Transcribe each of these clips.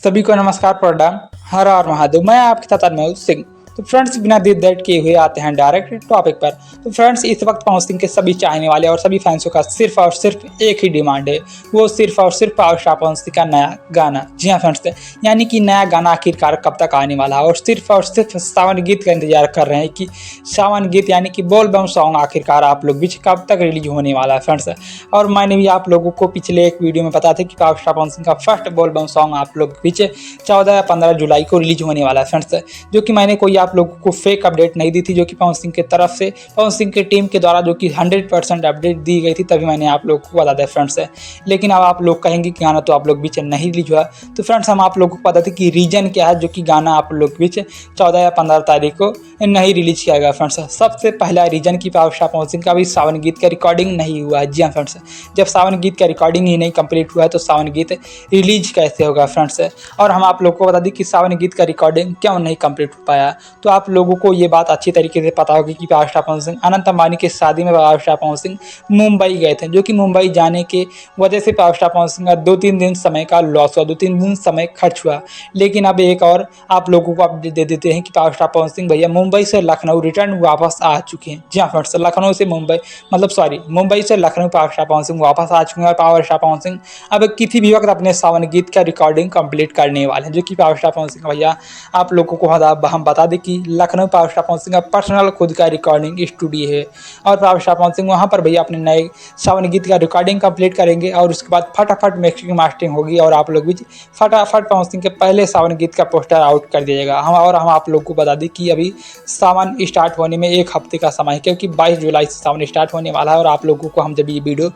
सभी को नमस्कार प्रणाम। हर हर महादेव। मैं आपके साथ अनमोल सिंह। तो फ्रेंड्स, बिना देर देर किए हुए आते हैं डायरेक्ट टॉपिक पर। तो फ्रेंड्स, इस वक्त पवन सिंह के सभी चाहने वाले और सभी फैंसों का सिर्फ और सिर्फ एक ही डिमांड है, वो सिर्फ और सिर्फ पावर स्टार पवन सिंह का नया गाना। जी हाँ फ्रेंड्स, यानी कि नया गाना आखिरकार कब तक आने वाला है, और सिर्फ सावन गीत का इंतजार कर रहे हैं कि सावन गीत यानी कि बोल बम सॉन्ग आखिरकार आप लोग बीच कब तक रिलीज होने वाला है फ्रेंड्स। और मैंने भी आप लोगों को पिछले एक वीडियो में बताया था कि पावर स्टार पवन सिंह का फर्स्ट बोल बम सॉन्ग आप लोग बीच 14 या 15 जुलाई को रिलीज होने वाला है फ्रेंड्स, जो कि मैंने कोई आप लोगों को फेक अपडेट नहीं दी थी, जो कि पवन सिंह की तरफ से पवन सिंह की टीम के द्वारा जो कि 100% अपडेट दी गई थी, तभी मैंने आप लोगों को बता दिया फ्रेंड्स। लेकिन अब आप लोग कहेंगे कि गाना तो आप लोग बीच नहीं रिलीज हुआ, तो फ्रेंड्स हम आप लोगों को पता था कि रीजन क्या है जो कि गाना आप लोग बीच 14 या 15 तारीख को नहीं रिलीज किया गया फ्रेंड्स। सबसे पहला रीजन की पावर स्टार पवन सिंह का भी सावन गीत का रिकॉर्डिंग नहीं हुआ है। जी हाँ फ्रेंड्स, जब सावन गीत का रिकॉर्डिंग ही नहीं कंप्लीट हुआ है तो सावन गीत रिलीज कैसे होगा फ्रेंड्स। और हम आप लोगों को बता दें कि सावन गीत का रिकॉर्डिंग क्यों नहीं कंप्लीट हो पाया, तो आप लोगों को ये बात अच्छी तरीके से पता होगी कि पावर स्टार पवन सिंह अनंत अंबानी की शादी में पावर स्टार पवन सिंह मुंबई गए थे, जो कि मुंबई जाने के वजह से पावर स्टार पवन सिंह का 2-3 दिन समय का लॉस हुआ, 2-3 दिन समय खर्च हुआ। लेकिन अब एक और आप लोगों को अपडेट दे देते हैं कि पावर स्टार पवन सिंह भैया मुंबई से लखनऊ रिटर्न वापस आ चुके हैं। जी हाँ फ्रेंड्स, लखनऊ से मुंबई मुंबई से लखनऊ पावर स्टार पवन सिंह वापस आ चुके हैं। और पावर स्टार पवन सिंह अब किसी भी वक्त अपने सावन गीत का रिकॉर्डिंग कंप्लीट करने वाले हैं, जो कि पावर स्टार पवन सिंह भैया आप लोगों को हम बता दें कि लखनऊ पावर स्टार पवन सिंह का पर्सनल खुद का रिकॉर्डिंग स्टूडियो है। और पावर स्टार पवन सिंह वहाँ पर भैया अपने नए सावन गीत का रिकॉर्डिंग कंप्लीट करेंगे और उसके बाद फटाफट मिक्सिंग मास्टरिंग होगी और आप लोग भी फटाफट पवन सिंह के पहले सावन गीत का पोस्टर आउट कर दिया जाएगा। हम आप लोग को बता दें कि अभी सावन स्टार्ट होने में 1 हफ्ते का समय है, क्योंकि 22 जुलाई से सावन स्टार्ट होने वाला है। और आप लोगों को हम जब ये वीडियो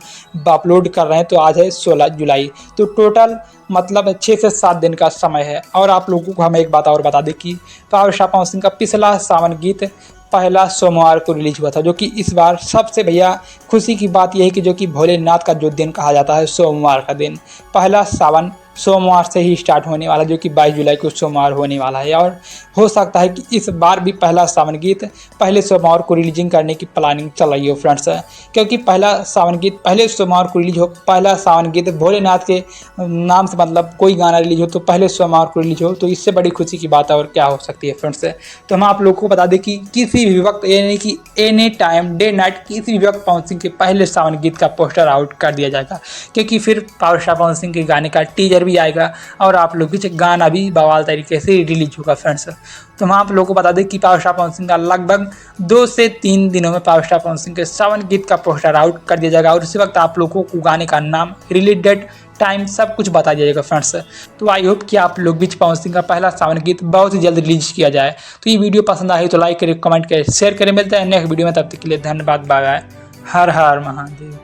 अपलोड कर रहे हैं तो आज है 16 जुलाई, तो टोटल मतलब 6 से 7 दिन का समय है। और आप लोगों को हम एक बात और बता दें कि पावर स्टार पवन सिंह का पिछला सावन गीत पहला सोमवार को रिलीज हुआ था, जो कि इस बार सबसे भैया खुशी की बात यह है कि जो कि भोलेनाथ का जो दिन कहा जाता है सोमवार का दिन, पहला सावन सोमवार से ही स्टार्ट होने वाला, जो कि 22 जुलाई को सोमवार होने वाला है। और हो सकता है कि इस बार भी पहला सावन गीत पहले सोमवार को रिलीजिंग करने की प्लानिंग चल रही हो फ्रेंड्स, क्योंकि पहला सावन गीत पहले सोमवार को रिलीज हो। पहला सावन गीत भोलेनाथ के नाम से मतलब कोई गाना रिलीज हो तो पहले सोमवार को रिलीज हो, तो इससे बड़ी खुशी की बात और क्या हो सकती है फ्रेंड्स। तो हम आप लोग को बता दें कि किसी भी वक्त यानी कि एनी टाइम डे नाइट किसी भी वक्त पवन सिंह के पहले सावन गीत का पोस्टर आउट कर दिया जाएगा, क्योंकि फिर पावर स्टार पवन सिंह के गाने का टीजर भी आएगा और आप लोग भी गाना भी बवाल तरीके से रिलीज होगा फ्रेंड्स। तो हम आप लोगों को बता दें कि पावर स्टार पवन सिंह का लगभग 2 से 3 दिनों में पावर स्टार पवन सिंह के सावन गीत का पोस्टर आउट कर दिया जाएगा और उसी वक्त आप लोगों को गाने का नाम, रिलीज डेट, टाइम सब कुछ बता दिया जाएगा फ्रेंड्स। तो आई होप कि आप लोग भी पवन सिंह का पहला सावन गीत बहुत ही जल्द रिलीज किया जाए। तो ये वीडियो पसंद आई तो लाइक करें, कमेंट करें, शेयर करें। मिलते हैं नेक्स्ट वीडियो में, तब तक के लिए धन्यवाद। Bye bye. हर हर महादेव।